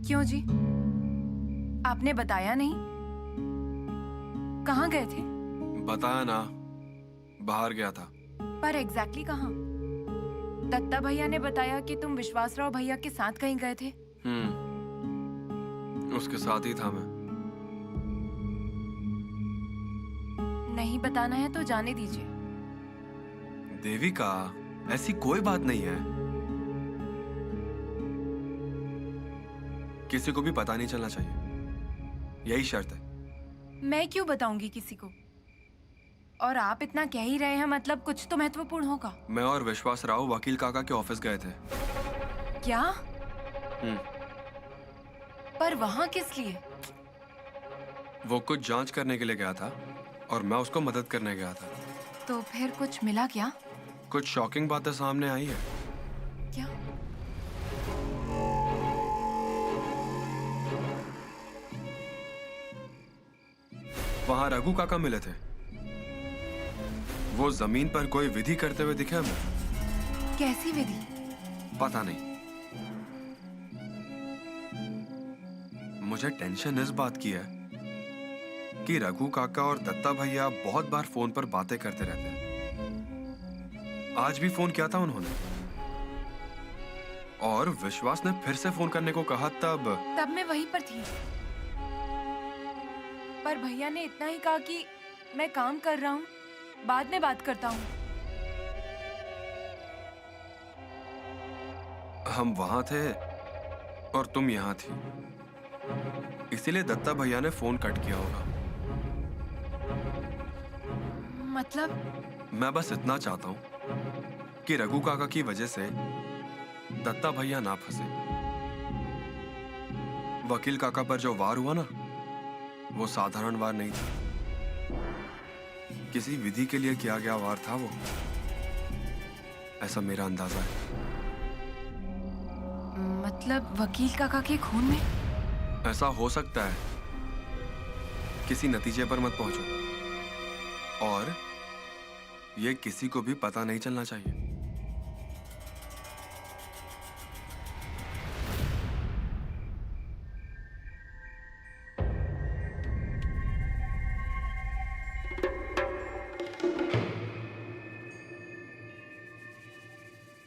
क्यों जी? आपने बताया नहीं? कहाँ गए थे? बताया ना, बाहर गया था। पर एग्जैक्टली कहाँ? दत्ता भैया ने बताया कि तुम विश्वासराव भैया के साथ कहीं गए थे। उसके साथ ही था मैं। नहीं बताना है तो जाने दीजिए। देविका, ऐसी कोई बात नहीं है। किसी को भी पता नहीं चलना चाहिए, यही शर्त है। मैं क्यों बताऊंगी किसी को? और आप इतना कह ही रहे हैं, मतलब कुछ तो महत्वपूर्ण होगा। मैं और विश्वासराव वकील काका के ऑफिस गए थे। क्या? पर वहां किस लिए? वो कुछ जांच करने के लिए गया था और मैं उसको मदद करने गया था। तो फिर कुछ मिला क्या? कुछ शॉकिंग बातें सामने आई है। क्या? वहां रघु काका मिले थे। वो जमीन पर कोई विधि करते हुए दिखे हमें। कैसी विधि? पता नहीं। मुझे टेंशन इस बात की है कि रघु काका और दत्ता भैया बहुत बार फोन पर बातें करते रहते हैं। आज भी फोन किया था उन्होंने और विश्वास ने फिर से फोन करने को कहा। तब मैं वहीं पर थी। पर भैया ने इतना ही कहा कि मैं काम कर रहा हूँ, बाद में बात करता हूँ। हम वहां थे और तुम यहां थी, इसीलिए दत्ता भैया ने फोन कट किया होगा। मतलब? मैं बस इतना चाहता हूं कि रघु काका की वजह से दत्ता भैया ना फंसे। वकील काका पर जो वार हुआ ना, वो साधारण वार नहीं था। किसी विधि के लिए किया गया वार था वो, ऐसा मेरा अंदाजा है। मतलब वकील काका के खून में? ऐसा हो सकता है। किसी नतीजे पर मत पहुंचो और ये किसी को भी पता नहीं चलना चाहिए।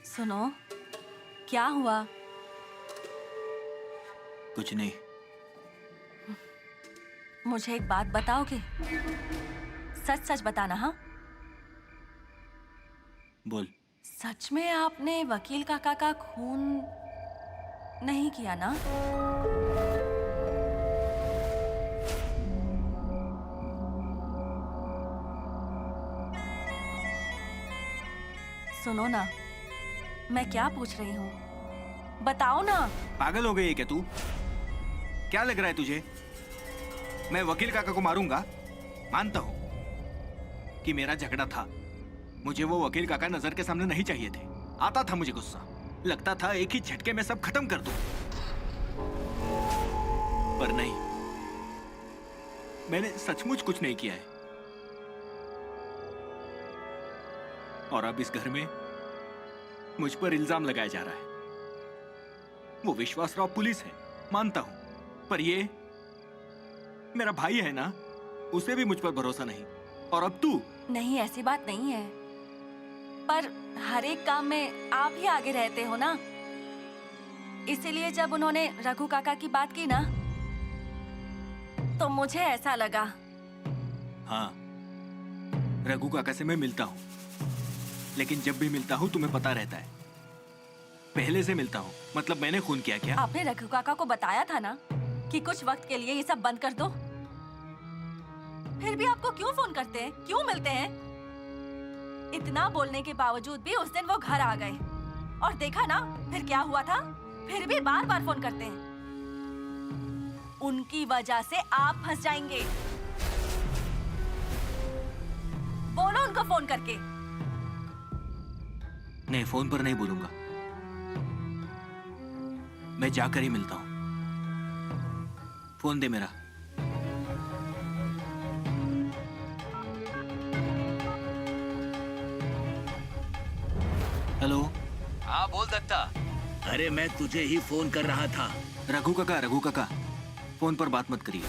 सुनो, क्या हुआ? कुछ नहीं। मुझे एक बात बताओगे? सच सच बताना। हाँ, बोल। सच में आपने वकील काका का खून नहीं किया ना? सुनो ना, मैं क्या पूछ रही हूँ, बताओ ना। पागल हो गई है क्या तू? क्या लग रहा है तुझे मैं वकील काका को मारूंगा? मानता हूं कि मेरा झगड़ा था। मुझे वो वकील काका नजर के सामने नहीं चाहिए थे। आता था मुझे गुस्सा, लगता था एक ही झटके में सब खत्म कर दूं। पर नहीं, मैंने सचमुच कुछ नहीं किया है। और अब इस घर में मुझ पर इल्जाम लगाया जा रहा है। वो विश्वासराव पुलिस है, मानता हूं, पर ये मेरा भाई है ना, उसे भी मुझ पर भरोसा नहीं। और अब तू? नहीं, ऐसी बात नहीं है, पर हर एक काम में आप ही आगे रहते हो ना, इसीलिए जब उन्होंने रघु काका की बात की ना, तो मुझे ऐसा लगा। हाँ, रघु काका से मैं मिलता हूं, लेकिन जब भी मिलता हूं तुम्हें पता रहता है, पहले से मिलता हूं। मतलब मैंने खून किया क्या? आपने रघु काका को बताया था ना कि कुछ वक्त के लिए ये सब बंद कर दो। फिर भी आपको क्यों फोन करते हैं, क्यों मिलते हैं? इतना बोलने के बावजूद भी उस दिन वो घर आ गए और देखा ना फिर क्या हुआ था। फिर भी बार बार फोन करते हैं। उनकी वजह से आप फंस जाएंगे। बोलो उनको फोन करके। नहीं, फोन पर नहीं बोलूंगा, मैं जाकर ही मिलता हूं। फोन दे मेरा। हेलो। हाँ बोल दत्ता। अरे मैं तुझे ही फोन कर रहा था। रघु काका, फोन पर बात मत करिए,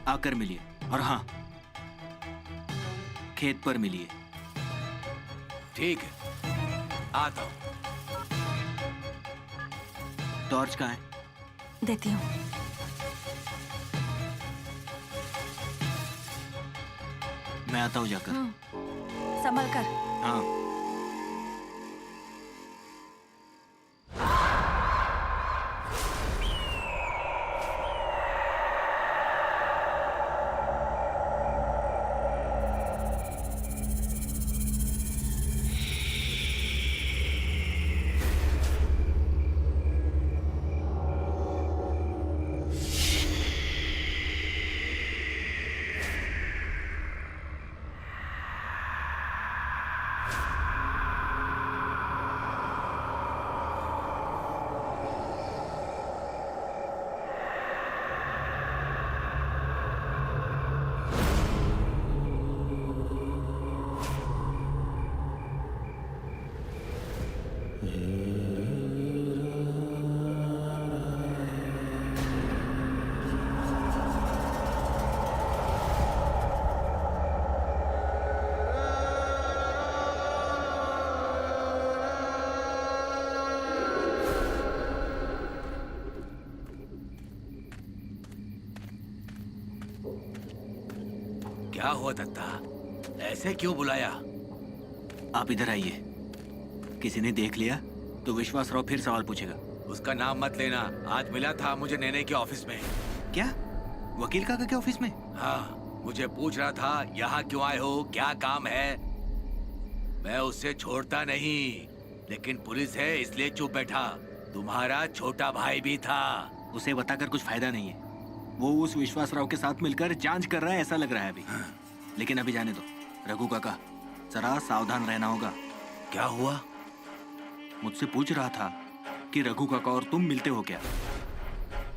आकर मिलिए। और हाँ, खेत पर मिलिए। ठीक है, आता हूँ। टॉर्च कहाँ है? देती हूँ। मैं आता हूँ जाकर। संभल कर। हाँ। क्या हुआ दत्ता, ऐसे क्यों बुलाया? आप इधर आइए। किसी ने देख लिया तो विश्वास राव फिर सवाल पूछेगा। उसका नाम मत लेना। आज मिला था मुझे नेने के ऑफिस में। क्या? वकील काका के ऑफिस में? हाँ, मुझे पूछ रहा था यहाँ क्यों आए हो, क्या काम है। मैं उससे छोड़ता नहीं, लेकिन पुलिस है इसलिए चुप बैठा। तुम्हारा छोटा भाई भी था। उसे बताकर कुछ फायदा नहीं है। वो उस विश्वास राव के साथ मिलकर जांच कर रहा है, ऐसा लग रहा है अभी। लेकिन अभी जाने दो। रघु काका, जरा सावधान रहना होगा। क्या हुआ? मुझसे पूछ रहा था कि रघु काका और तुम मिलते हो क्या।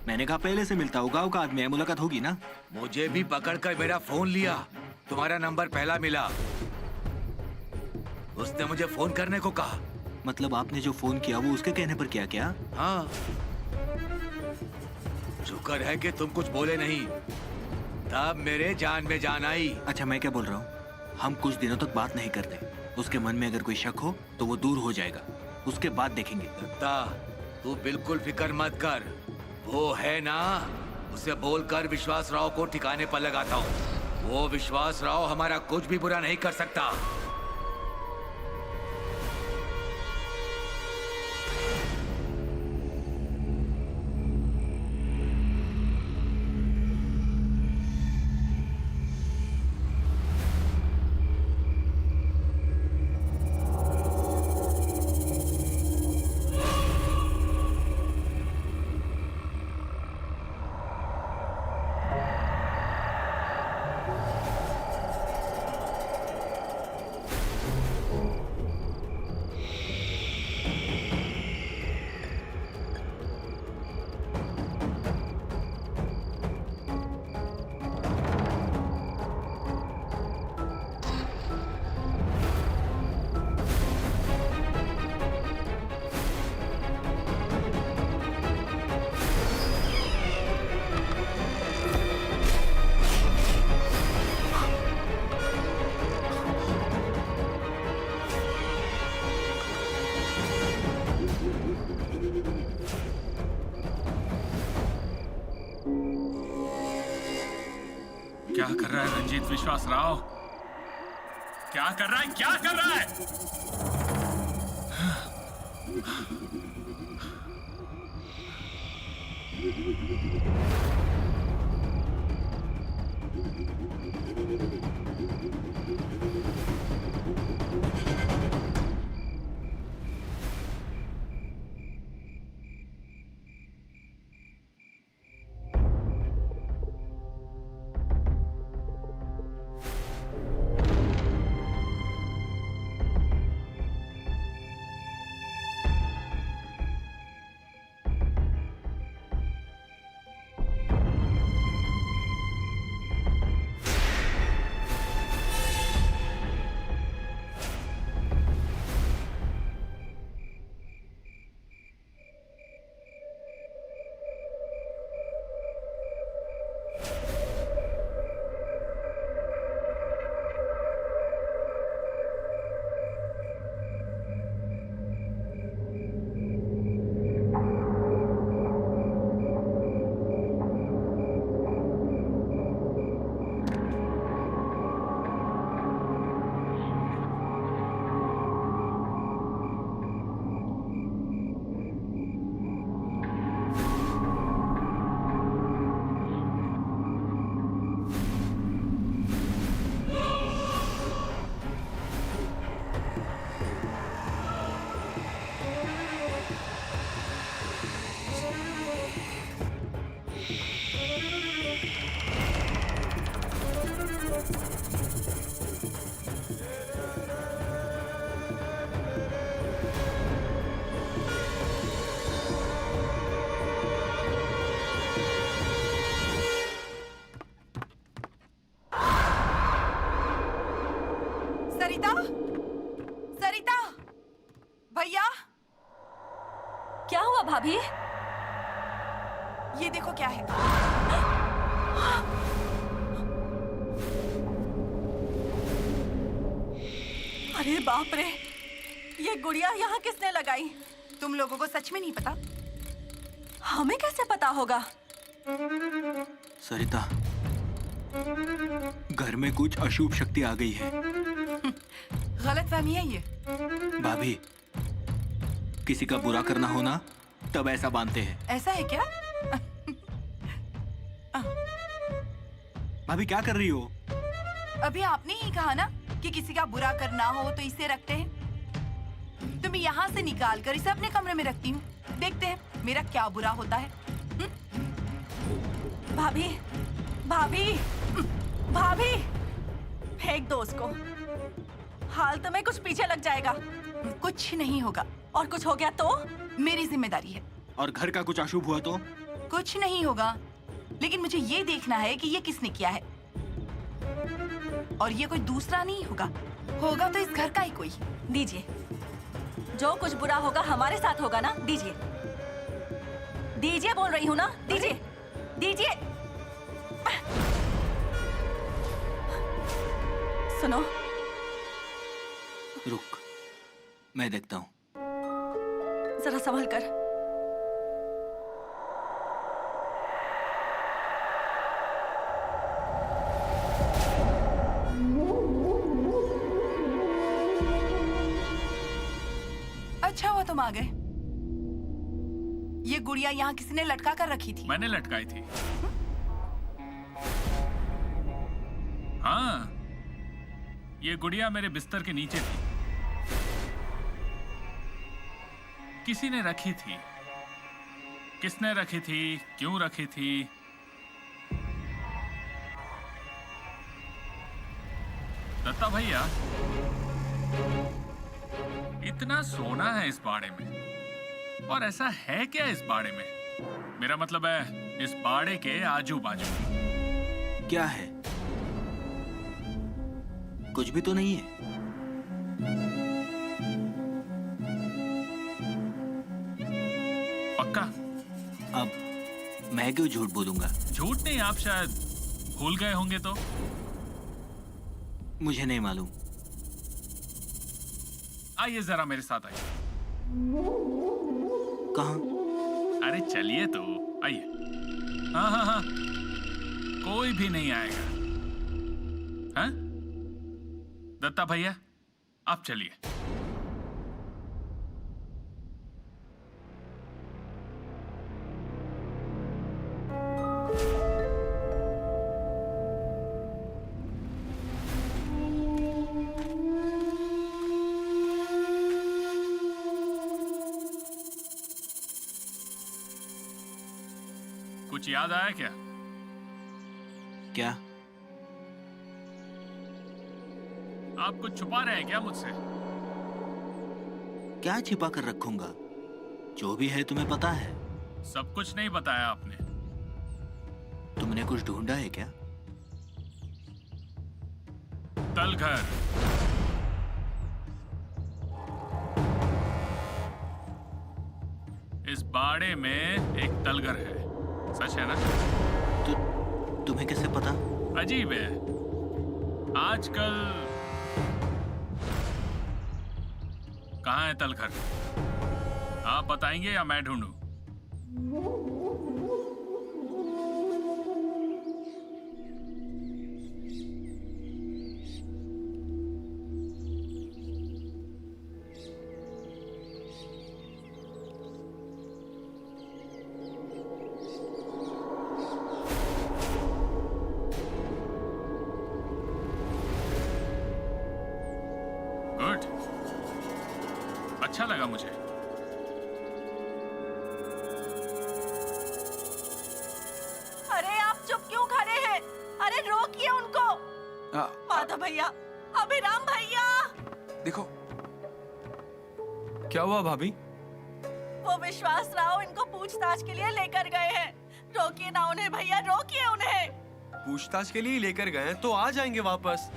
मैंने कहा पहले से मिलता होगा, गाँव का आदमी है, मुलाकात होगी ना। मुझे भी पकड़कर मेरा फोन लिया, तुम्हारा नंबर पहला मिला। उसने मुझे फोन करने को कहा। मतलब आपने जो फोन किया वो उसके कहने पर किया क्या? हाँ, शुक्र है कि तुम कुछ बोले नहीं, तब मेरे जान में जान आई। अच्छा, मैं क्या बोल रहा हूँ, हम कुछ दिनों तक बात नहीं करते। उसके मन में अगर कोई शक हो तो वो दूर हो जाएगा, उसके बाद देखेंगे। दत्ता, तू बिल्कुल फिक्र मत कर। वो है ना, उसे बोलकर विश्वास राव को ठिकाने पर लगाता हूँ। वो विश्वास राव हमारा कुछ भी बुरा नहीं कर सकता। क्या कर रहा है रंजीत विश्वास राव? क्या कर रहा है, क्या कर रहा है? सरिता, सरिता, भैया, क्या हुआ भाभी? ये देखो क्या है। अरे बाप रे, ये गुड़िया यहाँ किसने लगाई? तुम लोगों को सच में नहीं पता? हमें कैसे पता होगा? सरिता, घर में कुछ अशुभ शक्ति आ गई है। गलतफहमी है ये। भाभी, किसी का बुरा करना हो ना तब ऐसा बांधते हैं। ऐसा है क्या? भाभी क्या कर रही हो? अभी आपने ही कहा ना कि किसी का बुरा करना हो तो इसे रखते हैं। तो मैं यहाँ से निकाल कर इसे अपने कमरे में रखती हूँ। देखते हैं मेरा क्या बुरा होता है। भाभी, भाभी, भाभी, फेंक दो उसको। हाल तुम्हें कुछ पीछे लग जाएगा। कुछ नहीं होगा। और कुछ हो गया तो? मेरी जिम्मेदारी है। और घर का कुछ अशुभ हुआ तो? कुछ नहीं होगा, लेकिन मुझे ये देखना है कि ये किसने किया है। और ये कोई दूसरा नहीं होगा, होगा तो इस घर का ही कोई। दीजिए, जो कुछ बुरा होगा हमारे साथ होगा ना। दीजिए, दीजिए बोल रही हूँ ना। दीजिए, दीजिए। सुनो, रुक, मैं देखता हूँ। जरा संभल कर। अच्छा हुआ तुम आ गए। ये गुड़िया यहाँ किसी ने लटका कर रखी थी। मैंने लटकाई थी। हाँ, ये गुड़िया मेरे बिस्तर के नीचे थी। किसी ने रखी थी। किसने रखी थी, क्यों रखी थी? दत्ता भैया, इतना सोना है इस बाड़े में, और ऐसा है क्या इस बाड़े में? मेरा मतलब है इस बाड़े के आजू बाजू। क्या है? कुछ भी तो नहीं है। पक्का? अब मैं क्यों झूठ बोलूंगा? झूठ नहीं, आप शायद भूल गए होंगे तो। मुझे नहीं मालूम। आइए जरा मेरे साथ आइए। कहाँ? अरे चलिए तो, आइए। हाँ हाँ हाँ, कोई भी नहीं आएगा। हाँ? दत्ता भैया, आप चलिए। कुछ याद आया क्या? क्या? आप कुछ छुपा रहे हैं क्या मुझसे? क्या छिपा कर रखूंगा? जो भी है तुम्हें पता है। सब कुछ नहीं बताया आपने। तुमने कुछ ढूंढा है क्या? तलघर। इस बाड़े में एक तलघर है, सच है ना? तुम्हें कैसे पता? अजीब है, आजकल कहाँ है तलघर? आप बताएंगे या मैं ढूंढूं? गुड, अच्छा लगा मुझे। अरे आप चुप क्यों खड़े हैं? अरे रोकिए उनको। माधव भैया, अभिराम भैया। देखो क्या हुआ भाभी? वो विश्वास राव इनको पूछताछ के लिए लेकर गए हैं। रोकिए ना उन्हें भैया, रोकिए उन्हें। पूछताछ के लिए लेकर गए हैं तो आ जाएंगे वापस।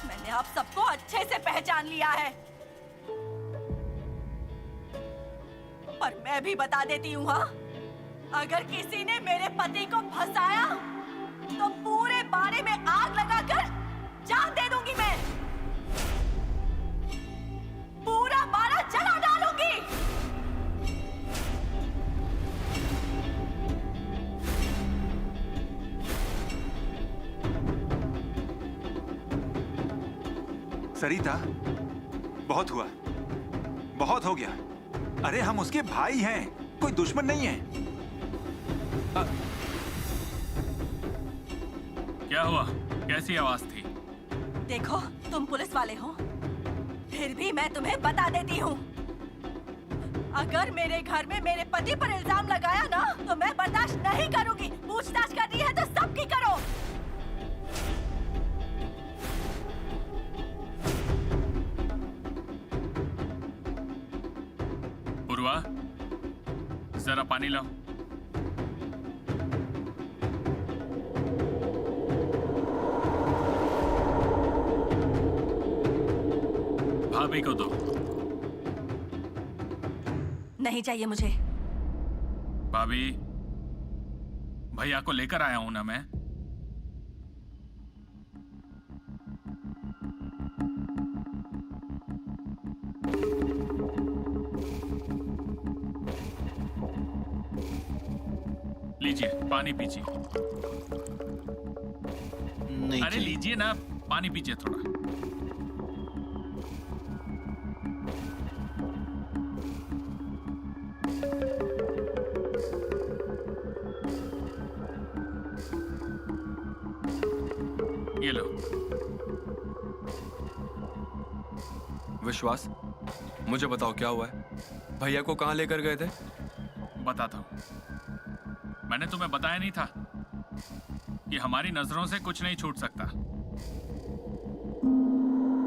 मैंने मैंने आप सबको अच्छे से पहचान लिया है, पर मैं भी बता देती हूँ, हाँ, अगर किसी ने मेरे पति को फंसाया तो पूरे बाड़े में आग लगाकर जान दे दूंगी मैं। पूरा बाड़ा जला डालूंगी। सरिता, बहुत हुआ, बहुत हो गया। अरे हम उसके भाई हैं, कोई दुश्मन नहीं है। क्या हुआ? कैसी आवाज थी? देखो, तुम पुलिस वाले हो, फिर भी मैं तुम्हें बता देती हूँ, अगर मेरे घर में मेरे पति पर इल्जाम लगाया ना तो मैं बर्दाश्त नहीं करूंगी। पूछताछ करनी है तो सबकी करो। पूर्वा, जरा पानी लाओ। भाभी को दो। नहीं चाहिए मुझे। भाभी, भैया को लेकर आया हूं ना मैं। लीजिए, पानी पीजिए। नहीं अरे लीजिए ना, पानी पीजिए थोड़ा। ये लो। विश्वास, मुझे बताओ क्या हुआ है? भैया को कहाँ लेकर गए थे? बताता हूं। मैंने तुम्हें बताया नहीं था कि हमारी नजरों से कुछ नहीं छूट सकता।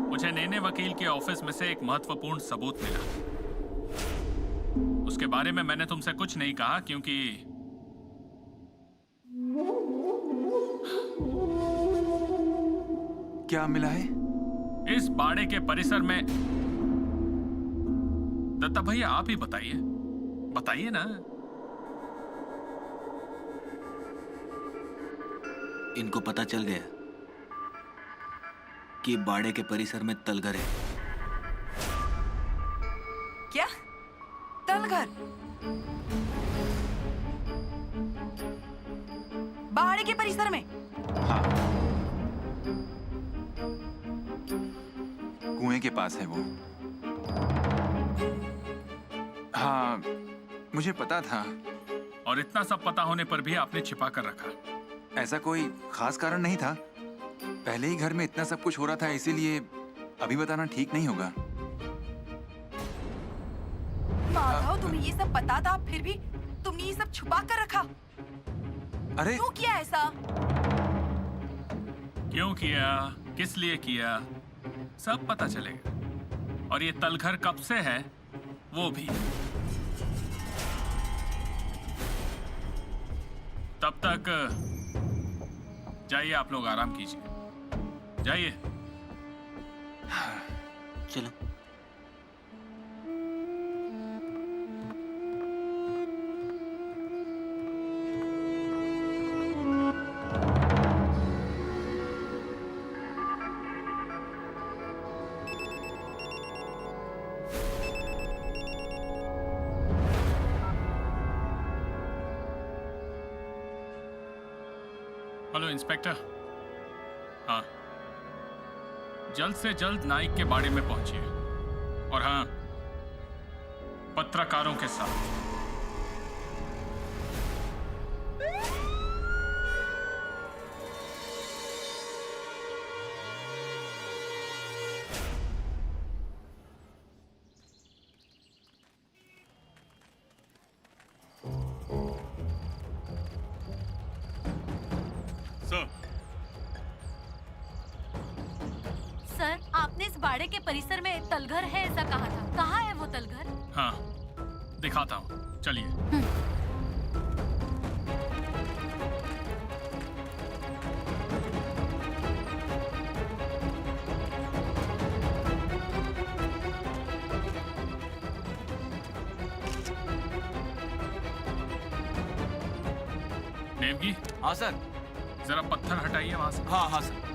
मुझे नेने वकील के ऑफिस में से एक महत्वपूर्ण सबूत मिला। उसके बारे में मैंने तुमसे कुछ नहीं कहा क्योंकि क्या मिला है? इस बाड़े के परिसर में। दत्ता भैया, आप ही बताइए, बताइए ना। इनको पता चल गया कि बाड़े के परिसर में तलघर है। क्या? तलघर? बाड़े के परिसर में? हाँ, कुएं के पास है वो। हाँ, मुझे पता था। और इतना सब पता होने पर भी आपने छिपा कर रखा। ऐसा कोई खास कारण नहीं था। पहले ही घर में इतना सब कुछ हो रहा था, इसीलिए अभी बताना ठीक नहीं होगा। माधव, तुम्हें ये सब पता था, फिर भी तुमने ये सब छुपा कर रखा। अरे क्यों किया ऐसा? क्यों किया, किस लिए किया, सब पता चलेगा। और ये तलघर कब से है वो भी। तब तक जाइए, आप लोग आराम कीजिए, जाइए। चलो। Hello inspector. हाँ, जल्द से जल्द नाइक के बाड़े में पहुंचिए। और हाँ, पत्रकारों के साथ। सर, आपने इस बाड़े के परिसर में तलघर है ऐसा कहा था। कहाँ है वो तलघर? हाँ, दिखाता हूँ, चलिए। देवगी, हाँ सर। जरा पत्थर हटाइए वहां से। हाँ हाँ सर।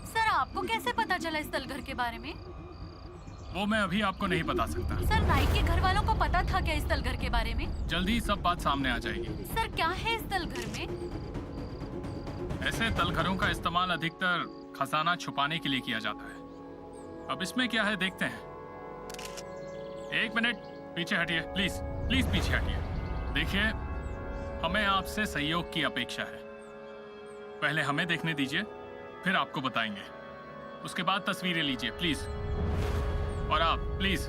सर आपको कैसे पता चला इस तलघर के बारे में? वो मैं अभी आपको नहीं बता सकता। सर नाई के घर वालों को पता था क्या इस तलघर के बारे में? जल्दी ही सब बात सामने आ जाएगी। सर क्या है इस तलघर में? ऐसे तलघरों का इस्तेमाल अधिकतर खजाना छुपाने के लिए किया जाता है। अब इसमें क्या है देखते हैं। एक मिनट पीछे हटिए, प्लीज प्लीज पीछे हटिए। देखिए, हमें आपसे सहयोग की अपेक्षा है। पहले हमें देखने दीजिए, फिर आपको बताएंगे। उसके बाद तस्वीरें लीजिए प्लीज। और आप प्लीज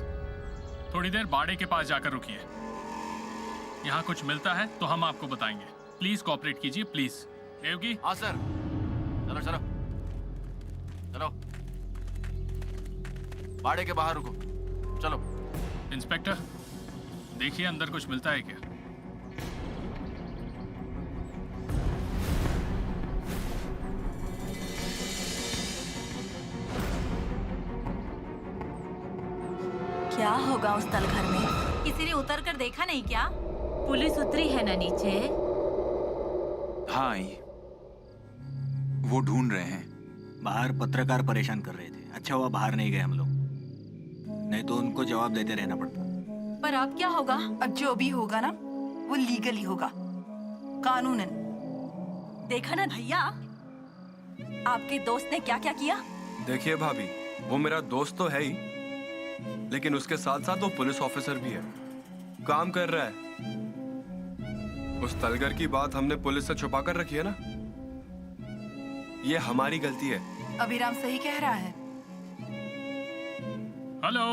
थोड़ी देर बाड़े के पास जाकर रुकिए। यहाँ कुछ मिलता है तो हम आपको बताएंगे। प्लीज कोऑपरेट कीजिए प्लीज। देवगी। हाँ सर। चलो चलो चलो, बाड़े के बाहर रुको। चलो। इंस्पेक्टर, देखिए अंदर कुछ मिलता है क्या? क्या होगा उस तलघर में? किसी ने उतर कर देखा नहीं क्या? पुलिस उतरी है ना नीचे? हाँ आई, वो ढूंढ रहे हैं। बाहर पत्रकार परेशान कर रहे थे। अच्छा हुआ बाहर नहीं गए हम लोग, नहीं तो उनको जवाब देते रहना पड़ता। पर अब क्या होगा? अब जो भी होगा ना वो लीगली होगा, कानूनन। देखा ना भैया, आपके दोस्त ने क्या क्या किया। देखिए भाभी, वो मेरा दोस्त तो है ही, लेकिन उसके साथ साथ वो पुलिस ऑफिसर भी है, काम कर रहा है। उस तलगर की बात हमने पुलिस से छुपा कर रखी है ना, ये हमारी गलती है। अभिराम सही कह रहा है। हेलो।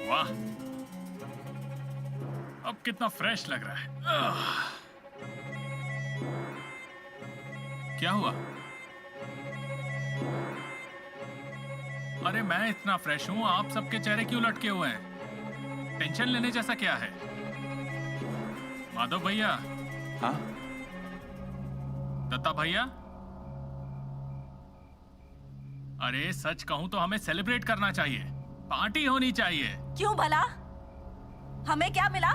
वाह, अब कितना फ्रेश लग रहा है। क्या हुआ? अरे मैं इतना फ्रेश हूं, आप सबके चेहरे क्यों लटके हुए हैं? टेंशन लेने जैसा क्या है? माधव भैया। हाँ दत्ता भैया। अरे सच कहूं तो हमें सेलिब्रेट करना चाहिए, पार्टी होनी चाहिए। क्यों भला? हमें क्या मिला?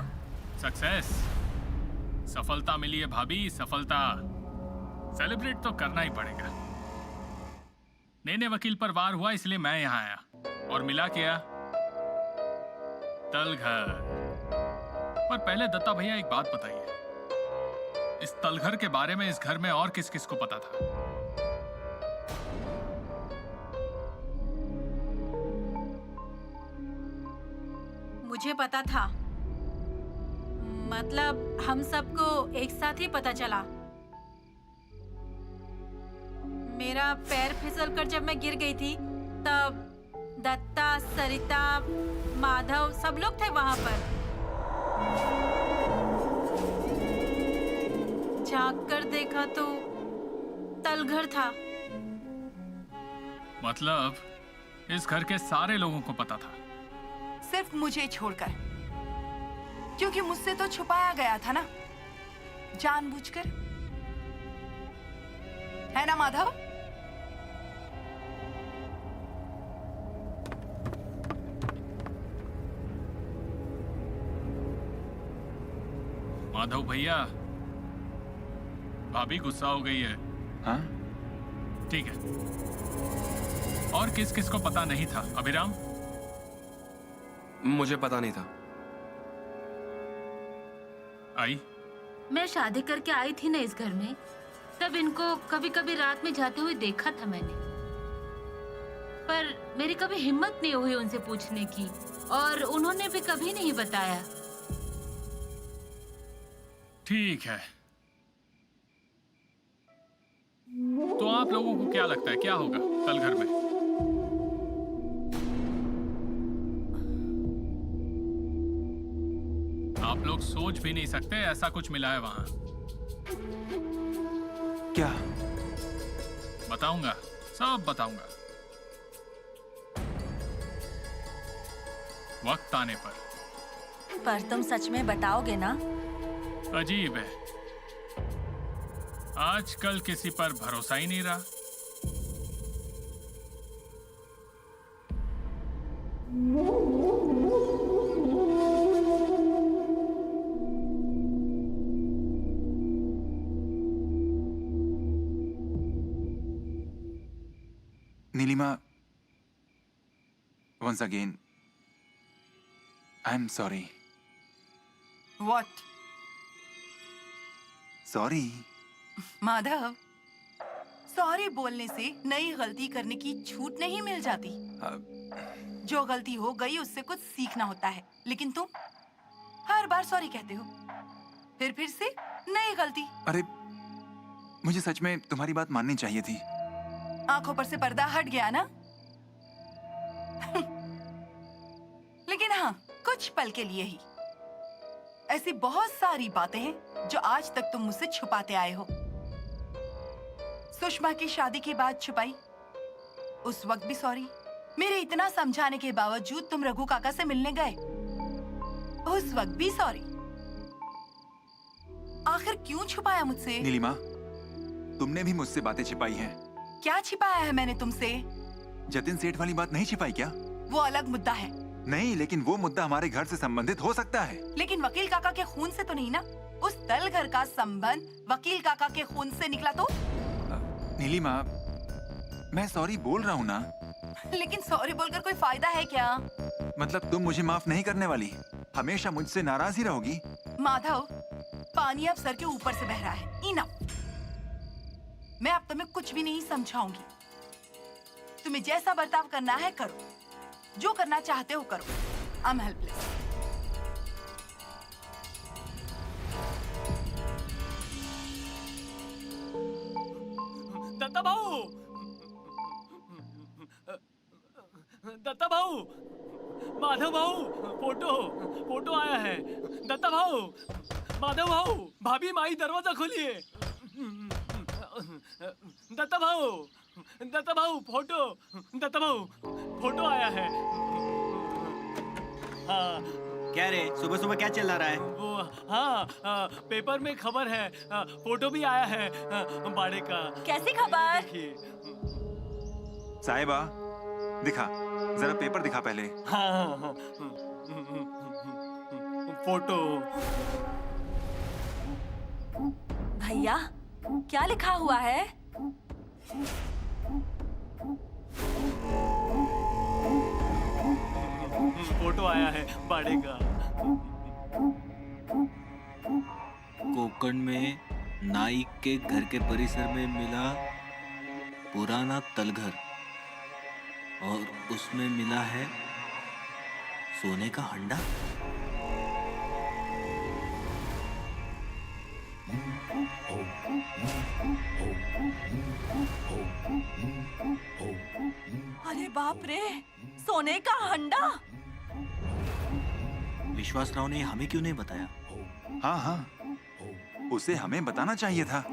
सक्सेस, सफलता मिली है भाभी, सफलता। सेलिब्रेट तो करना ही पड़ेगा। नए वकील पर वार हुआ इसलिए मैं यहां आया, और मिला क्या? तलघर। पर पहले दत्ता भैया एक बात बताइए, इस तलघर के बारे में इस घर में और किस किस को पता था? मुझे पता था, मतलब हम सबको एक साथ ही पता चला। मेरा पैर फिसल कर जब मैं गिर गई थी तब दत्ता, सरिता, माधव सब लोग थे वहां पर। झांक कर देखा तो तलघर था। मतलब इस घर के सारे लोगों को पता था? सिर्फ मुझे छोड़कर, क्योंकि मुझसे तो छुपाया गया था ना, जानबूझकर। है ना माधव? माधव भैया, भाभी गुस्सा हो गई है। हाँ ठीक है। और किस किस को पता नहीं था? अभिराम? मुझे पता नहीं था। आई? मैं शादी करके आई थी ना इस घर में, तब इनको कभी कभी रात में जाते हुए देखा था मैंने, पर मेरी कभी हिम्मत नहीं हुई उनसे पूछने की, और उन्होंने भी कभी नहीं बताया। ठीक है, तो आप लोगों को क्या लगता है क्या होगा तलघर में? आप लोग सोच भी नहीं सकते ऐसा कुछ मिला है वहां। क्या? बताऊंगा, सब बताऊंगा वक्त आने पर। पर तुम सच में बताओगे ना? अजीब है, आजकल किसी पर भरोसा ही नहीं रहा। Nilima, once again, I'm sorry. What? Sorry. Madhav, sorry बोलने से नई गलती करने की छूट नहीं मिल जाती। जो गलती हो गई उससे कुछ सीखना होता है, लेकिन तुम हर बार सॉरी कहते हो, फिर से नई गलती। अरे, मुझे सच में तुम्हारी बात माननी चाहिए थी। आंखों पर से पर्दा हट गया ना? लेकिन हाँ, कुछ पल के लिए ही। ऐसी बहुत सारी बातें हैं जो आज तक तुम मुझसे छुपाते आए हो। सुषमा की शादी की बात छुपाई, उस वक्त भी सॉरी। मेरे इतना समझाने के बावजूद तुम रघु काका से मिलने गए, उस वक्त भी सॉरी। आखिर क्यों छुपाया मुझसे? नीलिमा, तुमने भी मुझसे बातें छिपाई हैं। क्या छिपाया है मैंने तुमसे? जतिन सेठ वाली बात नहीं छिपाई क्या? वो अलग मुद्दा है। नहीं, लेकिन वो मुद्दा हमारे घर से संबंधित हो सकता है। लेकिन वकील काका के खून से तो नहीं ना? उस तल घर का संबंध वकील काका के खून से निकला तो? नीलिमा, मैं सॉरी बोल रहा हूँ ना। लेकिन सॉरी बोलकर कोई फायदा है क्या? मतलब तुम मुझे माफ नहीं करने वाली, हमेशा मुझसे नाराज ही रहोगी? माधव, पानी अब सर के ऊपर से बह रहा है। इनफ। मैं अब तुम्हें कुछ भी नहीं समझाऊंगी। तुम्हें जैसा बर्ताव करना है करो, जो करना चाहते हो करो। I am helpless. दत्ता भाऊ, दत्ता भाऊ, माधव भाऊ, फोटो आया है। दत्ता भाऊ, माधव भाऊ, भाभी माई दरवाजा खोलिए। दत्ता भाऊ, फोटो आया है। हाँ, क्या रे, सुबह सुबह क्या चल रहा है? वो हाँ, पेपर में खबर है, फोटो भी आया है बाड़े का। कैसी खबर? देखिए। साहिबा, दिखा, जरा पेपर दिखा पहले। हाँ, फोटो। भैया, क्या लिखा हुआ है? फोटो आया है बाड़े का। कोकण में नाइक के घर के परिसर में मिला पुराना तलघर, और उसमें मिला है सोने का हंडा। अरे बाप रे, सोने का हंडा! विश्वास राव ने हमें क्यों नहीं बताया? हाँ हाँ, उसे हमें बताना चाहिए था।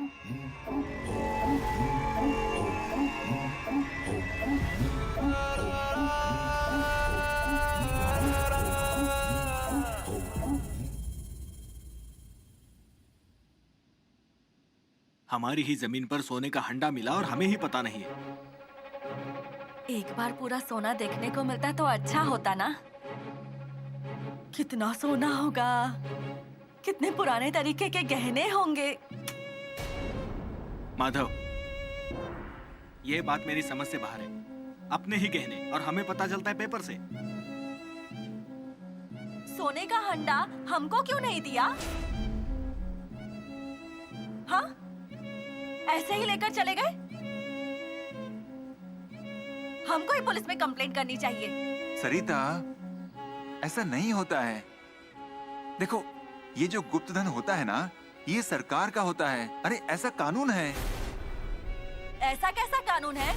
हमारी ही जमीन पर सोने का हंडा मिला और हमें ही पता नहीं है। एक बार पूरा सोना देखने को मिलता तो अच्छा होता ना। कितना सोना होगा, कितने पुराने तरीके के गहने होंगे। माधव, ये बात मेरी समझ से बाहर है। अपने ही गहने और हमें पता चलता है पेपर से। सोने का हंडा हमको क्यों नहीं दिया? हाँ, ऐसे ही लेकर चले गए? हमको ही पुलिस में कंप्लेंट करनी चाहिए। सरिता, ऐसा नहीं होता है। देखो, ये जो गुप्त धन होता है ना, ये सरकार का होता है। अरे ऐसा कानून है। ऐसा कैसा कानून है?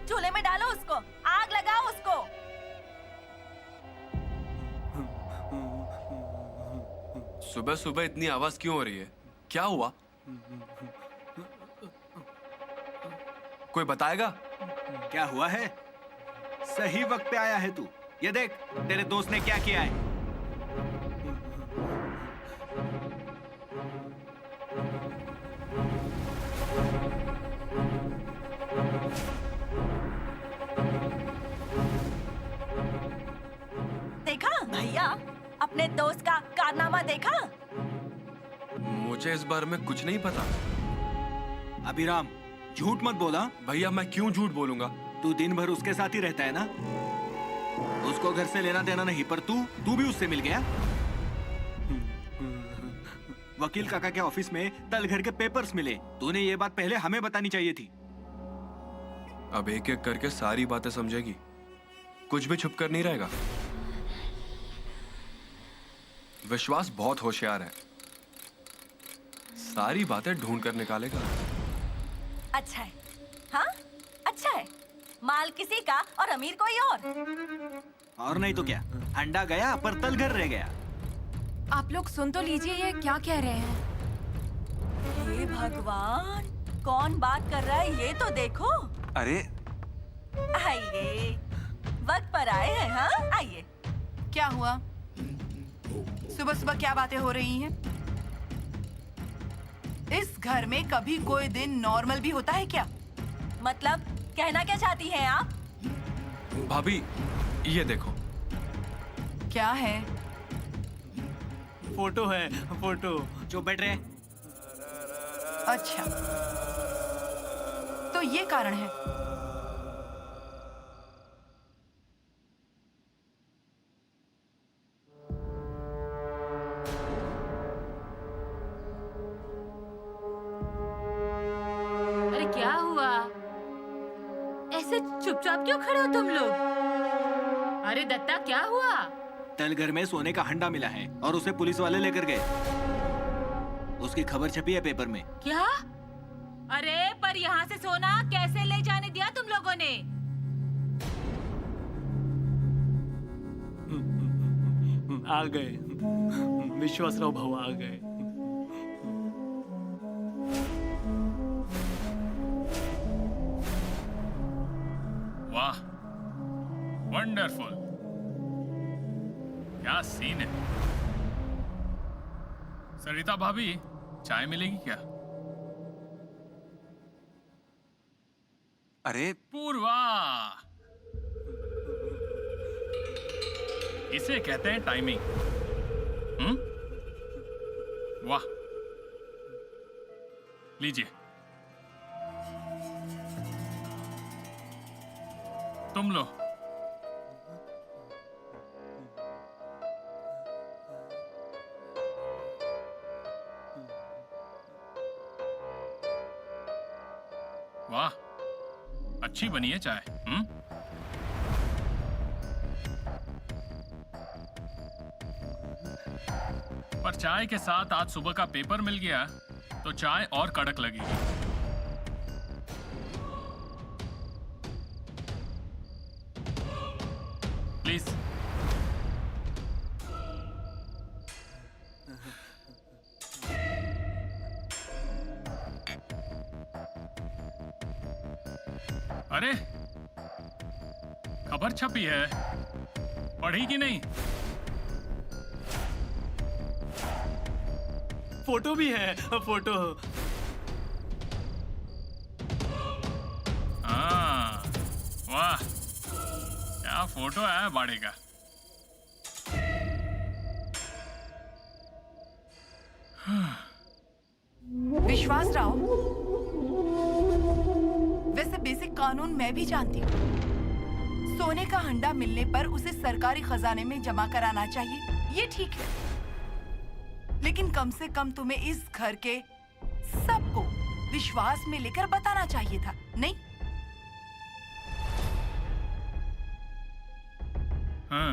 चूल्हे में डालो उसको, आग लगाओ उसको। सुबह सुबह इतनी आवाज क्यों हो रही है? क्या हुआ? कोई बताएगा? क्या हुआ है? सही वक्त पे आया है तू। ये देख, तेरे दोस्त ने क्या किया है। अपने दोस्त का कारनामा देखा? मुझे इस बारे में कुछ नहीं पता। अभिराम, झूठ मत बोला। भैया मैं क्यों झूठ बोलूंगा? तू दिन भर उसके साथ ही रहता है ना? उसको घर से लेना देना नहीं, पर तू भी उससे मिल गया। वकील काका के ऑफिस में तलघर के पेपर्स मिले। तूने ये बात पहले हमें बतानी चाहिए थी। अब एक एक करके सारी बातें समझेगी, कुछ भी छुप कर नहीं रहेगा। विश्वास बहुत होशियार है, सारी बातें ढूंढ कर निकालेगा। अच्छा है, हाँ अच्छा है। माल किसी का और अमीर कोई और नहीं तो क्या, अंडा गया पर तलघर रह गया। आप लोग सुन तो लीजिए, ये क्या कह रहे हैं? हे भगवान, कौन बात कर रहा है ये तो देखो। अरे आइए, वक्त पर आए हैं। हाँ आइए। क्या हुआ? सुबह सुबह क्या बातें हो रही हैं? इस घर में कभी कोई दिन नॉर्मल भी होता है क्या? मतलब कहना क्या चाहती हैं आप? भाभी ये देखो। क्या है? फोटो है, फोटो। जो बैठ रहे। अच्छा, तो ये कारण है। अरे क्या हुआ? ऐसे चुपचाप क्यों खड़े हो तुम लोग? अरे दत्ता क्या हुआ? तलघर में सोने का हंडा मिला है और उसे पुलिस वाले लेकर गए। उसकी खबर छपी है पेपर में। क्या? अरे पर यहाँ से सोना कैसे ले जाने दिया तुम लोगों ने? आ गए, विश्वासराव भाऊ आ गए। वाह, वंडरफुल, क्या सीन है। सरिता भाभी, चाय मिलेगी क्या? अरे पूर्वा, इसे कहते हैं टाइमिंग। वाह, लीजिए। तुम लो। वाह, अच्छी बनी है चाय। पर चाय के साथ आज सुबह का पेपर मिल गया तो चाय और कड़क लगेगी। प्लीज। अरे, खबर छपी है, पढ़ी कि नहीं? फोटो भी है, फोटो। हाँ, वाह, क्या फोटो है बाड़े का। विश्वास राव, वैसे बेसिक कानून मैं भी जानती हूँ। सोने का हंडा मिलने पर उसे सरकारी खजाने में जमा कराना चाहिए, ये ठीक है। लेकिन कम से कम तुम्हें इस घर के सबको विश्वास में लेकर बताना चाहिए था, नहीं? हाँ।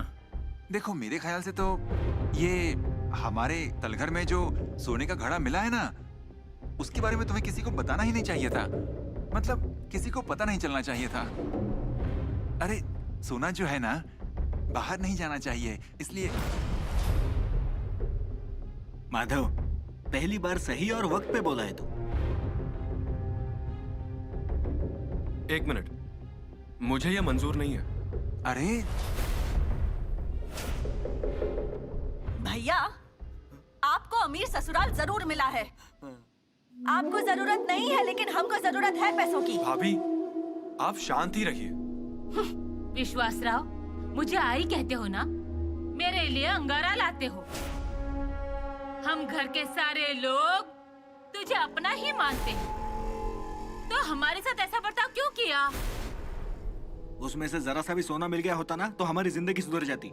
देखो, मेरे ख्याल से तो ये हमारे तलघर में जो सोने का घड़ा मिला है ना, उसके बारे में तुम्हें किसी को बताना ही नहीं चाहिए था। मतलब किसी को पता नहीं चलना चाहिए था। अरे सोना जो है ना, बाहर नहीं जाना चाहिए, इसलिए। माधव, पहली बार सही और वक्त पे बोला है तू। एक मिनट, मुझे यह मंजूर नहीं है। अरे भैया, आपको अमीर ससुराल जरूर मिला है। आपको जरूरत नहीं है, लेकिन हमको जरूरत है पैसों की। भाभी, आप शांत ही रहिए। विश्वासराव, मुझे आई कहते हो ना? मेरे लिए अंगारा लाते हो। हम घर के सारे लोग तुझे अपना ही मानते हैं, तो हमारे साथ ऐसा बर्ताव क्यों किया? उसमें से जरा सा भी सोना मिल गया होता ना तो हमारी जिंदगी सुधर जाती।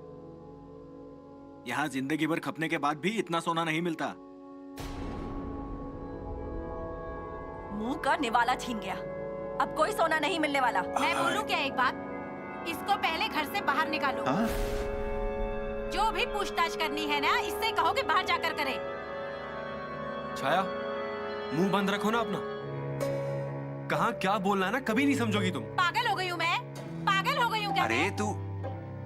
यहाँ जिंदगी भर खपने के बाद भी इतना सोना नहीं मिलता। मुंह का निवाला छीन गया, अब कोई सोना नहीं मिलने वाला। मैं बोलूं क्या एक बात? इसको पहले घर से बाहर निकालो। जो भी पूछताछ करनी है ना, इससे कहो कि बाहर जाकर करे। छाया, मुंह बंद रखो ना अपना। कहाँ क्या बोलना है ना, कभी नहीं समझोगी तुम। पागल हो गई हूँ मैं? पागल हो गई हूँ क्या? अरे मैं? तू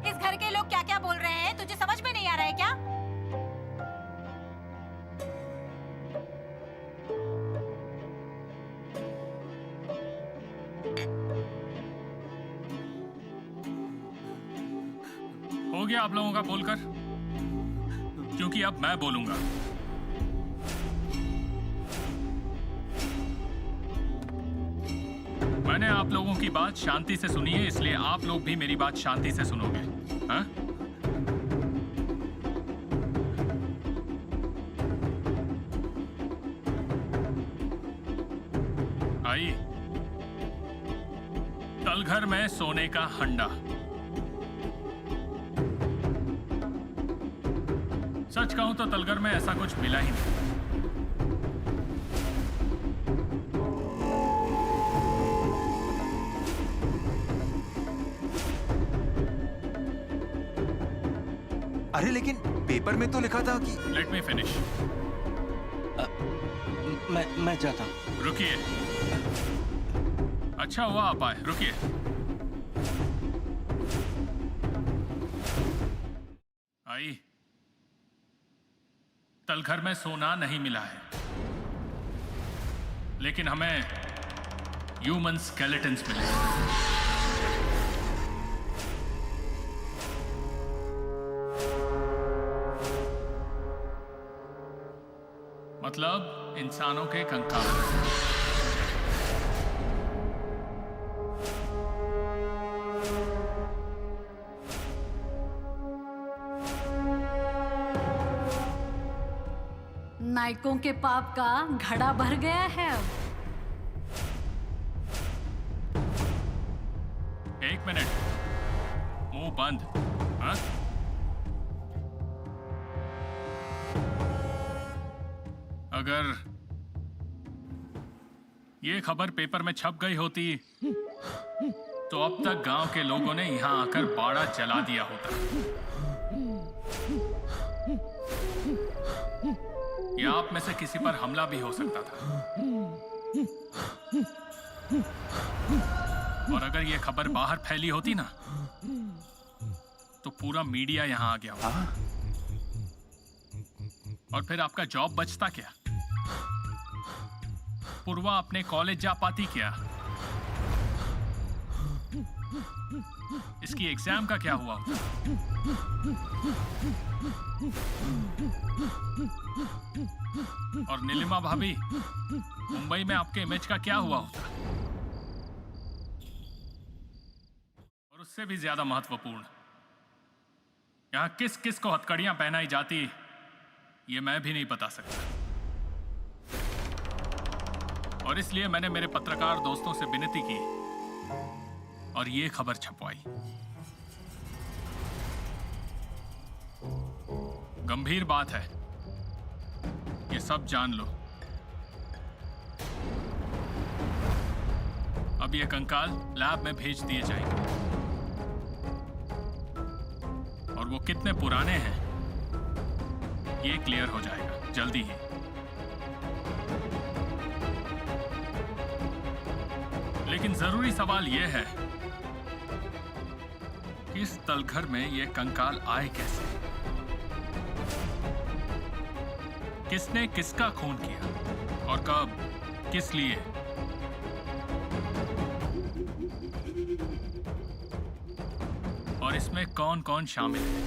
इस घर के लोग क्या क्या बोल रहे हैं तुझे समझ में नहीं आ रहा है क्या? हो गया आप लोगों का बोलकर, क्योंकि अब मैं बोलूंगा। मैंने आप लोगों की बात शांति से सुनी है, इसलिए आप लोग भी मेरी बात शांति से सुनोगे। हाँ? आई, तलघर में सोने का हंडा। सच कहूं तो तलघर में ऐसा कुछ मिला ही नहीं। अरे लेकिन पेपर में तो लिखा था कि लेट मी फिनिश। मैं चाहता हूँ। रुकिए, अच्छा हुआ आप आए, रुकिए। आई, तलघर में सोना नहीं मिला है, लेकिन हमें ह्यूमन स्केलेटन्स मिले। मतलब इंसानों के कंकाल। नायकों के पाप का घड़ा भर गया है अब। एक मिनट, मुंह बंद। हाँ? अगर ये खबर पेपर में छप गई होती तो अब तक गांव के लोगों ने यहां आकर बाड़ा जला दिया होता, या आप में से किसी पर हमला भी हो सकता था। और अगर ये खबर बाहर फैली होती ना तो पूरा मीडिया यहां आ गया होता। और फिर आपका जॉब बचता क्या? पूर्वा अपने कॉलेज जा पाती क्या? इसकी एग्जाम का क्या हुआ होता? और नीलिमा भाभी, मुंबई में आपके इमेज का क्या हुआ होता? और उससे भी ज्यादा महत्वपूर्ण, यहां किस किस को हथकड़ियां पहनाई जाती, ये मैं भी नहीं बता सकता। और इसलिए मैंने मेरे पत्रकार दोस्तों से विनती की और ये खबर छपवाई। गंभीर बात है, ये सब जान लो। अब ये कंकाल लैब में भेज दिए जाएंगे, और वो कितने पुराने हैं ये क्लियर हो जाएगा जल्दी ही। लेकिन जरूरी सवाल यह है कि इस तलघर में ये कंकाल आए कैसे? किसने किसका खून किया और कब, किस लिए? और इसमें कौन कौन शामिल है?